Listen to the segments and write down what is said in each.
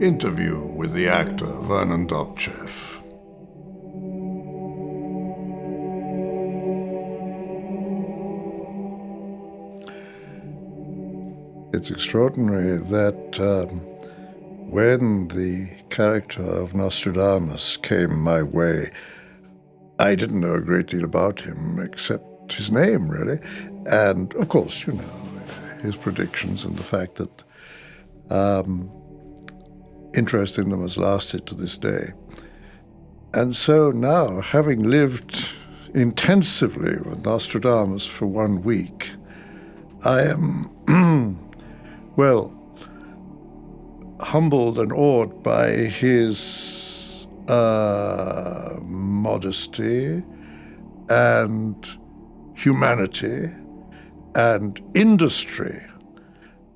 Interview with the actor Vernon Dobtcheff. It's extraordinary that when the character of Nostradamus came my way, I didn't know a great deal about him except his name, really. And, of course, his predictions and the fact that interest in them has lasted to this day. And so now, having lived intensively with Nostradamus for 1 week, I am, humbled and awed by his modesty and humanity and industry,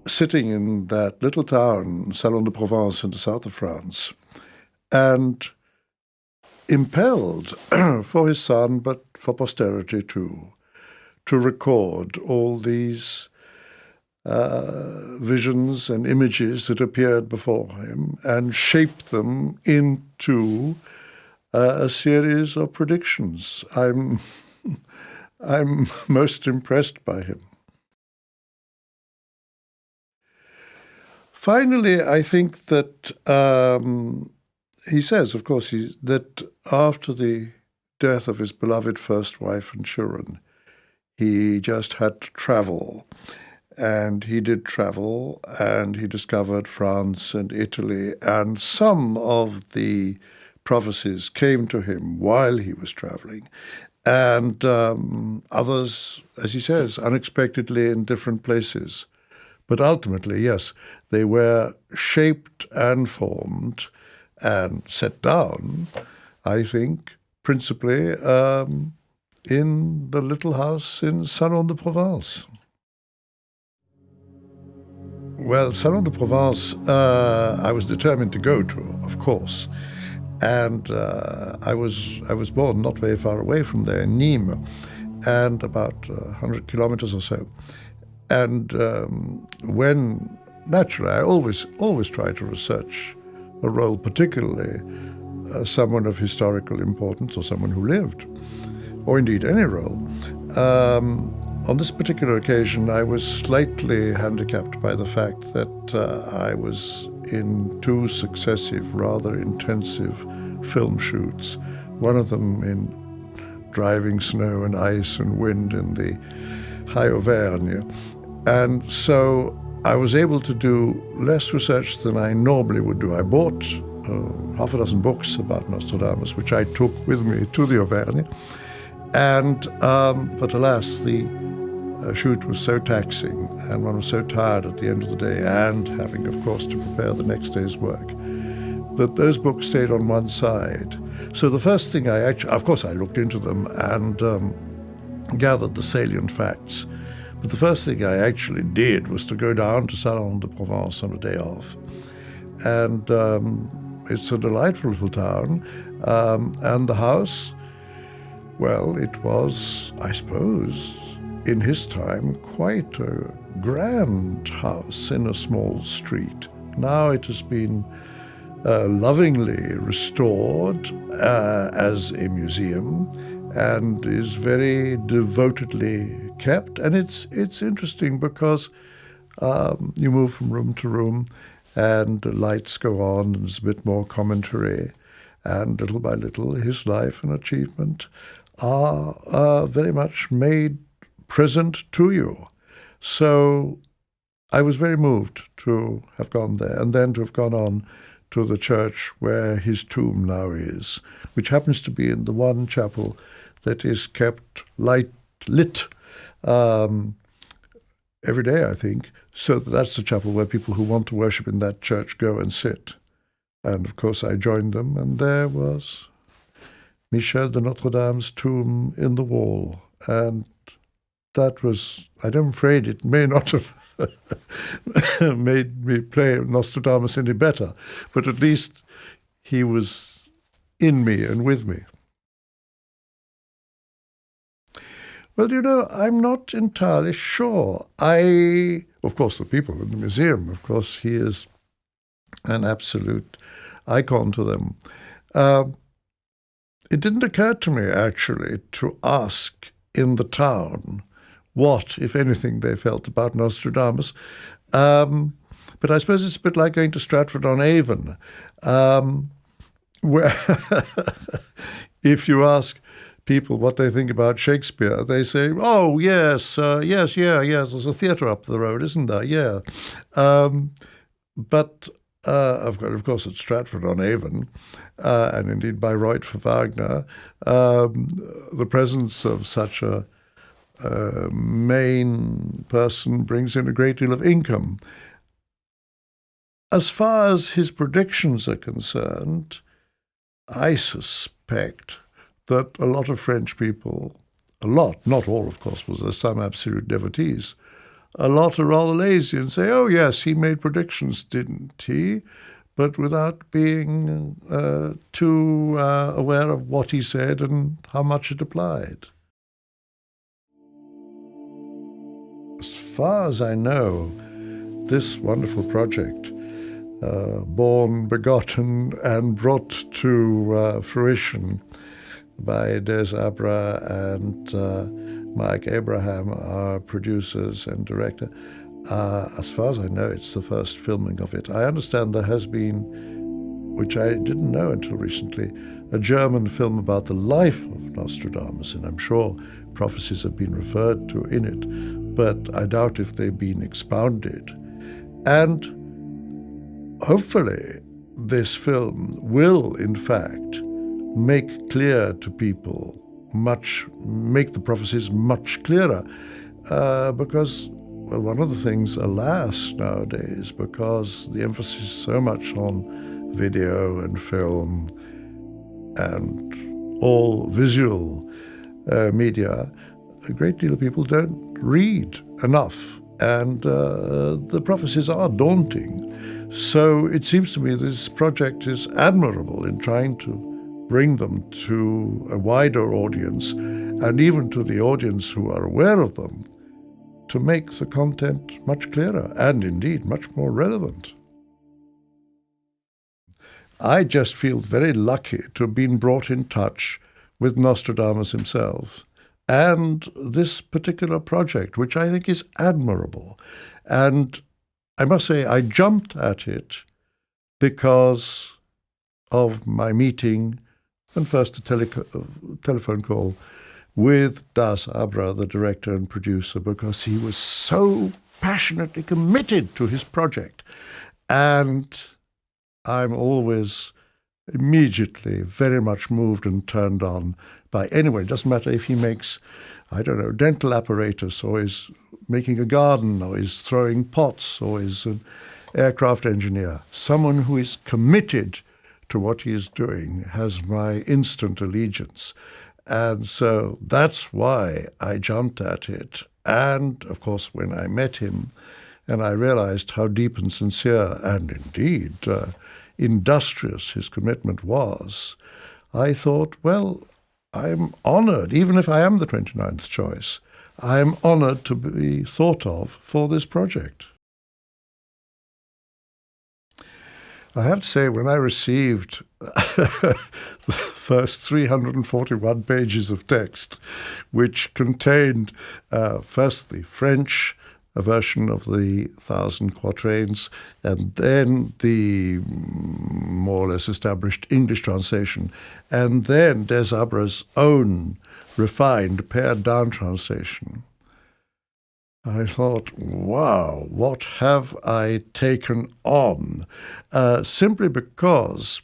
sitting in that little town, Salon-de-Provence, in the south of France, and impelled for his son, but for posterity too, to record all these visions and images that appeared before him and shape them into a series of predictions. I'm most impressed by him. Finally, I think that he says, of course, that after the death of his beloved first wife and children, he just had to travel. And he did travel, and he discovered France and Italy, and some of the prophecies came to him while he was traveling, and others, as he says, unexpectedly in different places. But ultimately, yes, they were shaped and formed and set down, I think, principally in the little house in Salon-de-Provence. Well, Salon-de-Provence, I was determined to go to, of course. And I was born not very far away from there, in Nîmes, and about 100 kilometers or so. And when, naturally, I always try to research a role, particularly someone of historical importance or someone who lived, or indeed any role. On this particular occasion, I was slightly handicapped by the fact that I was in 2 successive, rather intensive film shoots, one of them in driving snow and ice and wind in the high Auvergne. And so I was able to do less research than I normally would do. I bought half a dozen books about Nostradamus, which I took with me to the Auvergne. And, but alas, the shoot was so taxing, and one was so tired at the end of the day, and having, of course, to prepare the next day's work, that those books stayed on one side. So the first thing of course, I looked into them and gathered the salient facts. But the first thing I actually did was to go down to Salon-de-Provence on a day off. And it's a delightful little town. And the house, well, it was, I suppose, in his time, quite a grand house in a small street. Now it has been lovingly restored as a museum and is very devotedly kept. And it's interesting because you move from room to room and the lights go on and there's a bit more commentary, and little by little his life and achievement are very much made present to you. So I was very moved to have gone there, and then to have gone on to the church where his tomb now is, which happens to be in the one chapel that is kept lit every day, I think. So that's the chapel where people who want to worship in that church go and sit. And of course I joined them, and there was Michel de Notre Dame's tomb in the wall. And that was, I'm afraid it may not have made me play Nostradamus any better, but at least he was in me and with me. Well, I'm not entirely sure. Of course, the people in the museum, of course, he is an absolute icon to them. It didn't occur to me, actually, to ask in the town what, if anything, they felt about Nostradamus. But I suppose it's a bit like going to Stratford-on-Avon, where if you ask people what they think about Shakespeare, they say, "Oh, yes, yes, there's a theatre up the road, isn't there? Yeah." But of course, at Stratford-on-Avon, and indeed Bayreuth for Wagner, the presence of such a main person brings in a great deal of income. As far as his predictions are concerned, I suspect that a lot of French people, not all, of course, because there's some absolute devotees, a lot are rather lazy and say, "Oh, yes, he made predictions, didn't he?" But without being too aware of what he said and how much it applied. As far as I know, this wonderful project, born, begotten, and brought to fruition by Des Abra and Mike Abraham, our producers and director. As far as I know, it's the first filming of it. I understand there has been, which I didn't know until recently, a German film about the life of Nostradamus, and I'm sure prophecies have been referred to in it, but I doubt if they've been expounded. And hopefully this film will, in fact, make clear to people, make the prophecies much clearer, because, well, one of the things, alas, nowadays, because the emphasis is so much on video and film and all visual media, a great deal of people don't read enough, and the prophecies are daunting. So it seems to me this project is admirable in trying to bring them to a wider audience, and even to the audience who are aware of them, to make the content much clearer and indeed much more relevant. I just feel very lucky to have been brought in touch with Nostradamus himself and this particular project, which I think is admirable. And I must say I jumped at it because of my meeting and first a telephone call with Das Abra, the director and producer, because he was so passionately committed to his project. And I'm always immediately very much moved and turned on by anyone. It doesn't matter if he makes, I don't know, dental apparatus, or is making a garden, or is throwing pots, or is an aircraft engineer. Someone who is committed to what he is doing has my instant allegiance. And so that's why I jumped at it. And, of course, when I met him and I realized how deep and sincere and indeed industrious his commitment was, I thought, well, I'm honored, even if I am the 29th choice, I'm honored to be thought of for this project. I have to say, when I received the first 341 pages of text, which contained, firstly, French, a version of the 1,000 quatrains, and then the more or less established English translation, and then Des Abra's own refined, pared-down translation, I thought, wow, what have I taken on? Simply because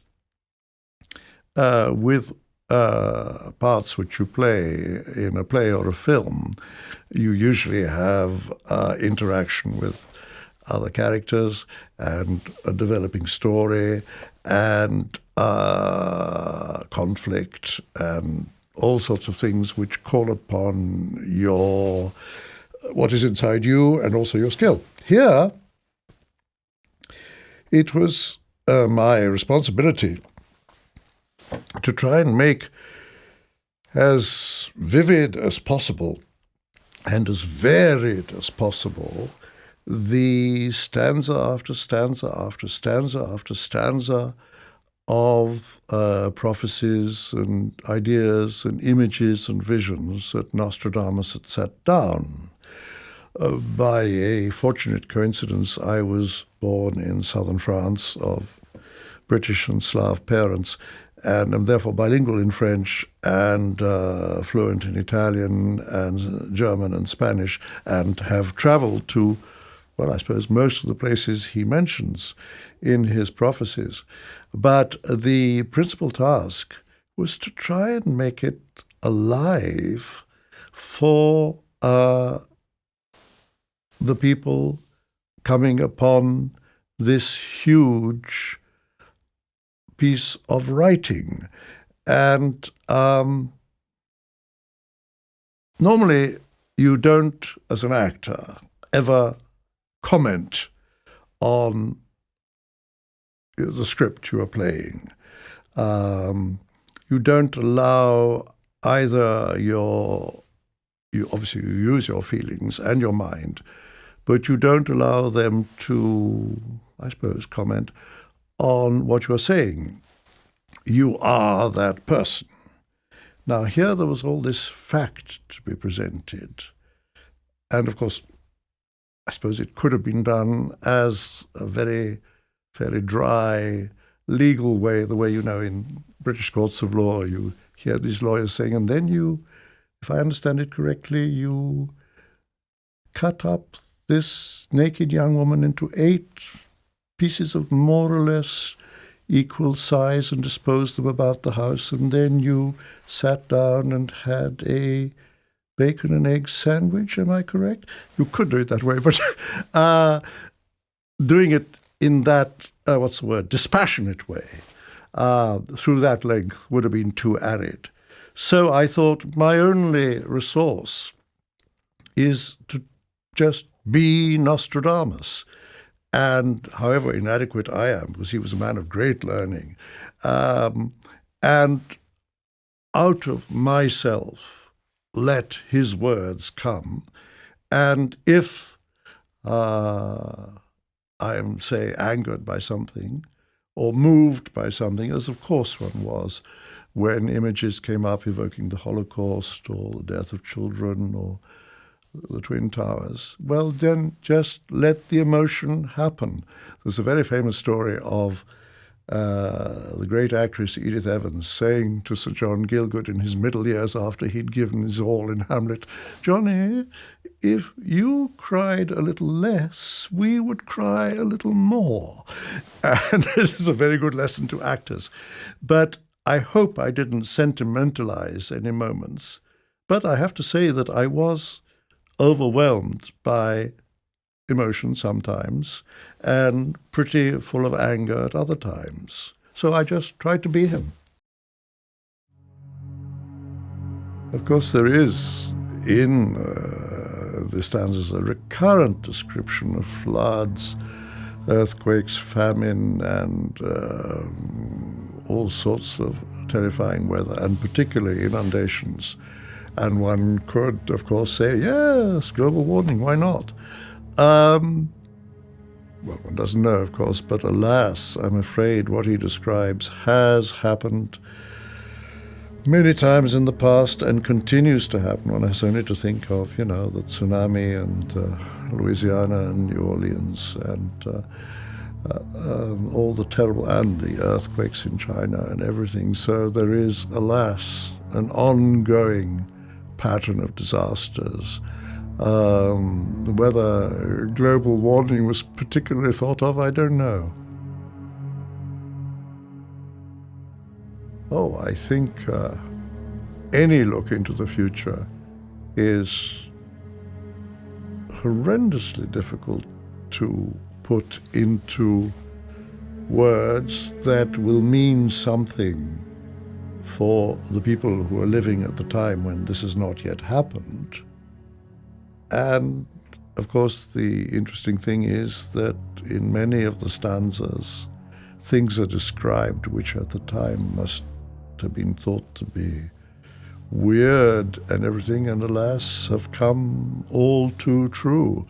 with parts which you play in a play or a film, you usually have interaction with other characters and a developing story and conflict and all sorts of things which call upon what is inside you and also your skill. Here, it was my responsibility to try and make as vivid as possible and as varied as possible the stanza after stanza after stanza after stanza of prophecies and ideas and images and visions that Nostradamus had set down. By a fortunate coincidence, I was born in southern France of British and Slav parents, and am therefore bilingual in French and fluent in Italian and German and Spanish, and have traveled to, well, I suppose most of the places he mentions in his prophecies. But the principal task was to try and make it alive for the people coming upon this huge piece of writing. And normally you don't, as an actor, ever comment on the script you are playing. You don't allow either you obviously use your feelings and your mind, but you don't allow them to, I suppose, comment on what you're saying. You are that person. Now, here there was all this fact to be presented. And of course, I suppose it could have been done as a very fairly dry legal way, the way, in British courts of law, you hear these lawyers saying, and then you, if I understand it correctly, you cut up this naked young woman into 8 pieces of more or less equal size and disposed them about the house, and then you sat down and had a bacon and egg sandwich, am I correct? You could do it that way, but doing it in that, dispassionate way, through that length would have been too arid. So I thought my only resource is to just be Nostradamus. And however inadequate I am, because he was a man of great learning, and out of myself let his words come. And if I am, say, angered by something or moved by something, as of course one was when images came up evoking the Holocaust or the death of children or the Twin Towers, well, then just let the emotion happen. There's a very famous story of the great actress Edith Evans saying to Sir John Gielgud in his middle years after he'd given his all in Hamlet, "Johnny, if you cried a little less, we would cry a little more." And this is a very good lesson to actors. But I hope I didn't sentimentalize any moments. But I have to say that I was overwhelmed by emotion sometimes and pretty full of anger at other times. So I just tried to be him. Of course, there is in the stanzas a recurrent description of floods, earthquakes, famine, and all sorts of terrifying weather, and particularly inundations. And one could, of course, say, yes, global warming, why not? Well, one doesn't know, of course, but alas, I'm afraid what he describes has happened many times in the past and continues to happen. One has only to think of, the tsunami and Louisiana and New Orleans and all the terrible, and the earthquakes in China and everything. So there is, alas, an ongoing pattern of disasters. Whether global warming was particularly thought of, I don't know. Oh, I think any look into the future is horrendously difficult to put into words that will mean something for the people who are living at the time when this has not yet happened. And, of course, the interesting thing is that in many of the stanzas, things are described which at the time must have been thought to be weird and everything, and alas, have come all too true.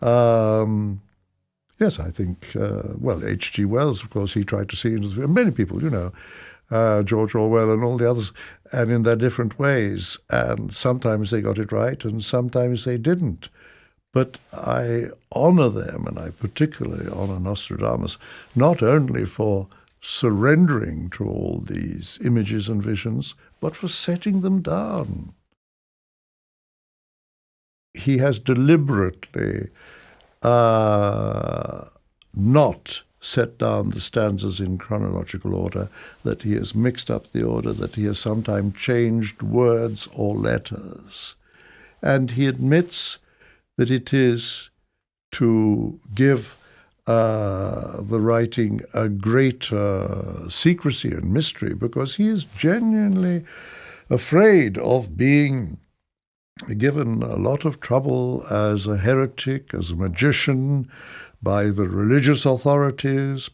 Yes, I think, well, H.G. Wells, of course, he tried to see into the future. Many people, George Orwell and all the others, and in their different ways. And sometimes they got it right and sometimes they didn't. But I honor them, and I particularly honor Nostradamus, not only for surrendering to all these images and visions, but for setting them down. He has deliberately not set down the stanzas in chronological order, that he has mixed up the order, that he has sometimes changed words or letters. And he admits that it is to give the writing a greater secrecy and mystery, because he is genuinely afraid of being given a lot of trouble as a heretic, as a magician, by the religious authorities,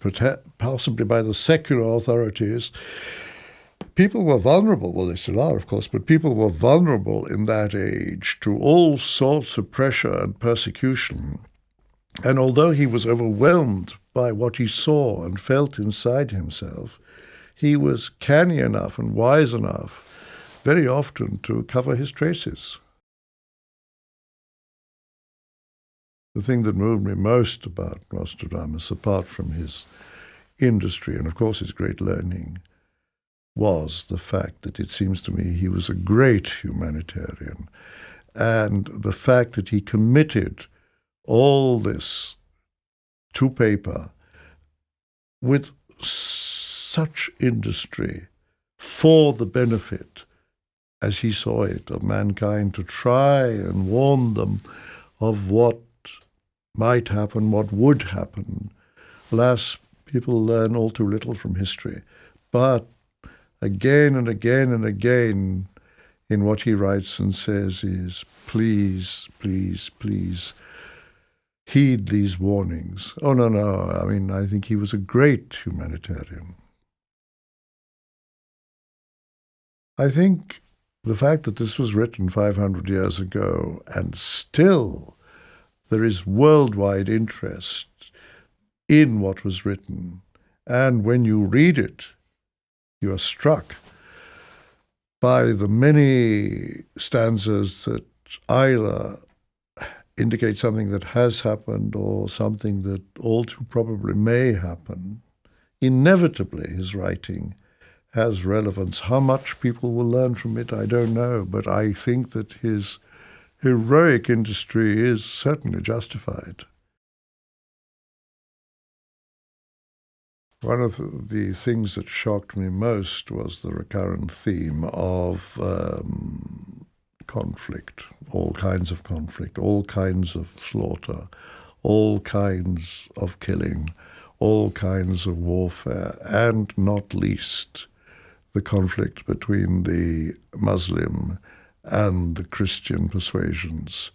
possibly by the secular authorities. People were vulnerable, well, they still are, of course, but people were vulnerable in that age to all sorts of pressure and persecution. And although he was overwhelmed by what he saw and felt inside himself, he was canny enough and wise enough very often to cover his traces. The thing that moved me most about Nostradamus, apart from his industry and, of course, his great learning, was the fact that it seems to me he was a great humanitarian, and the fact that he committed all this to paper with such industry for the benefit, as he saw it, of mankind, to try and warn them of what might happen, what would happen. Alas, people learn all too little from history. But again and again and again, in what he writes and says is, please, please, please, heed these warnings. Oh, no, I mean, I think he was a great humanitarian. I think the fact that this was written 500 years ago and still there is worldwide interest in what was written, and when you read it, you are struck by the many stanzas that either indicate something that has happened or something that all too probably may happen. Inevitably, his writing has relevance. How much people will learn from it, I don't know, but I think that his heroic industry is certainly justified. One of the things that shocked me most was the recurrent theme of conflict, all kinds of conflict, all kinds of slaughter, all kinds of killing, all kinds of warfare, and not least the conflict between the Muslim and the Christian persuasions.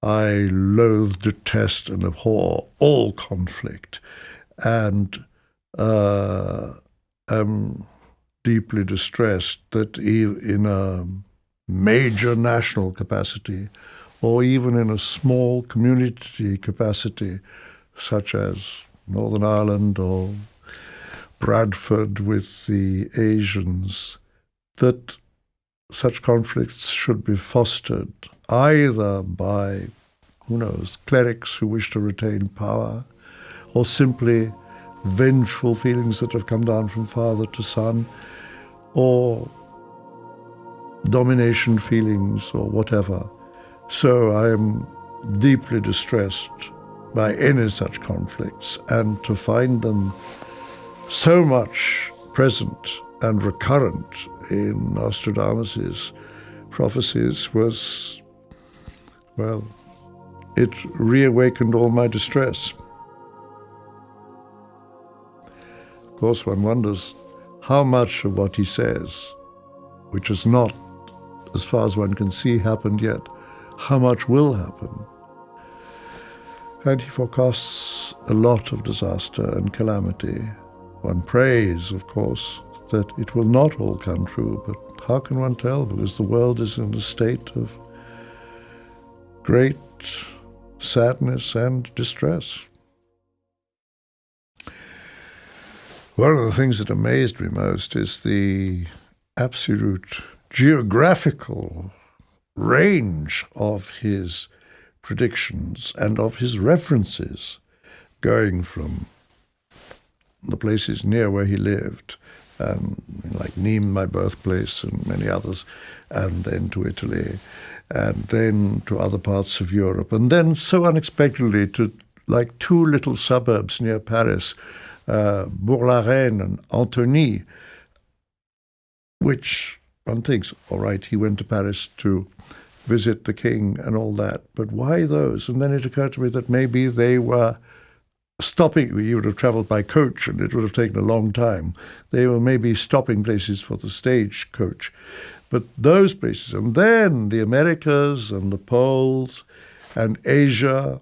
I loathe, detest, and abhor all conflict, and am deeply distressed that in a major national capacity, or even in a small community capacity, such as Northern Ireland or Bradford with the Asians, that such conflicts should be fostered either by, clerics who wish to retain power, or simply vengeful feelings that have come down from father to son, or domination feelings, or whatever. So I am deeply distressed by any such conflicts, and to find them so much present and recurrent in Nostradamus's prophecies was, well, it reawakened all my distress. Of course, one wonders how much of what he says, which has not, as far as one can see, happened yet, how much will happen. And he forecasts a lot of disaster and calamity. One prays, of course, that it will not all come true, but how can one tell? Because the world is in a state of great sadness and distress. One of the things that amazed me most is the absolute geographical range of his predictions and of his references, going from the places near where he lived, like Nîmes, my birthplace, and many others, and then to Italy, and then to other parts of Europe, and then so unexpectedly to like two little suburbs near Paris, Bourg-la-Reine and Antony, which one thinks, all right, he went to Paris to visit the king and all that, but why those? And then it occurred to me that maybe they were stopping. You would have traveled by coach and it would have taken a long time. They were maybe stopping places for the stage coach. But those places, and then the Americas and the Poles and Asia,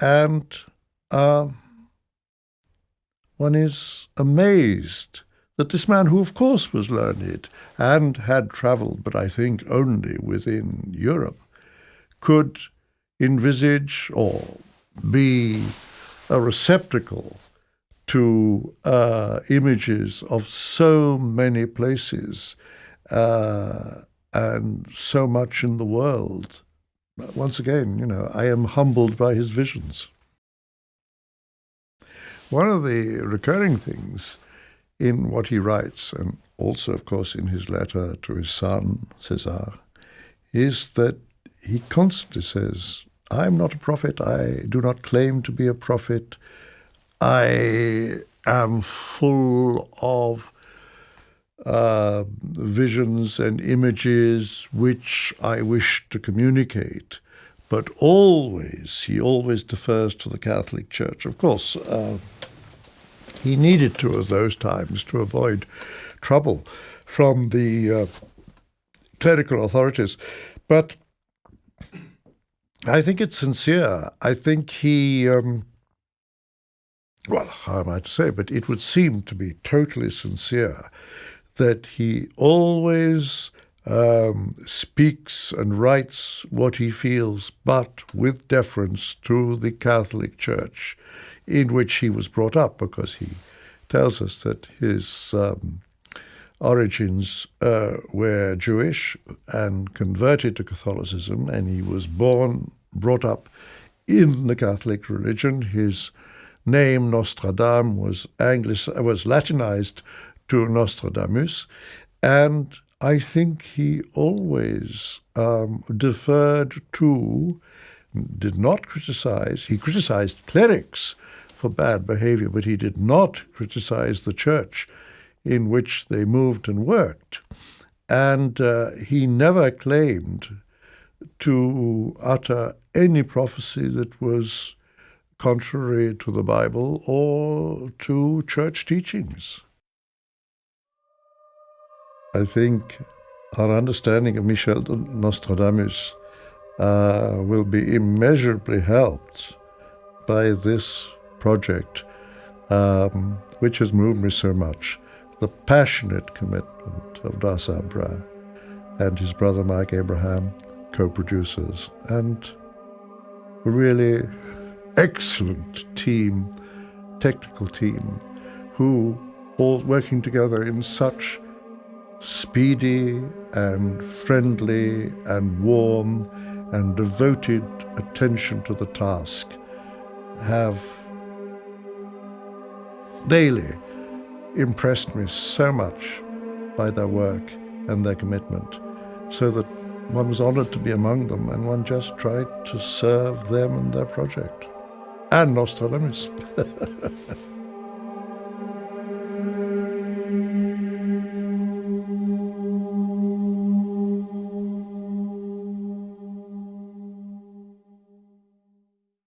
and one is amazed that this man, who of course was learned and had traveled, but I think only within Europe, could envisage or be a receptacle to images of so many places and so much in the world. Once again, I am humbled by his visions. One of the recurring things in what he writes, and also, of course, in his letter to his son, César, is that he constantly says, I am not a prophet, I do not claim to be a prophet, I am full of visions and images which I wish to communicate, but he always defers to the Catholic Church. Of course, he needed to at those times to avoid trouble from the clerical authorities. But I think it's sincere. I think he, how am I to say, but it would seem to be totally sincere that he always speaks and writes what he feels, but with deference to the Catholic Church in which he was brought up, because he tells us that his origins were Jewish and converted to Catholicism, and he was brought up in the Catholic religion. His name, Nostradamus, was Latinized to Nostradamus, and I think he always deferred to, did not criticize. He criticized clerics for bad behavior, but he did not criticize the church in which they moved and worked. And he never claimed to utter any prophecy that was contrary to the Bible or to church teachings. I think our understanding of Michel Nostradamus will be immeasurably helped by this project, which has moved me so much. The passionate commitment of Das Abra and his brother Mike Abraham, co-producers, and a really excellent team, technical team, who all working together in such speedy and friendly and warm and devoted attention to the task, have daily impressed me so much by their work and their commitment, so that one was honored to be among them, and one just tried to serve them and their project. And Nostradamus.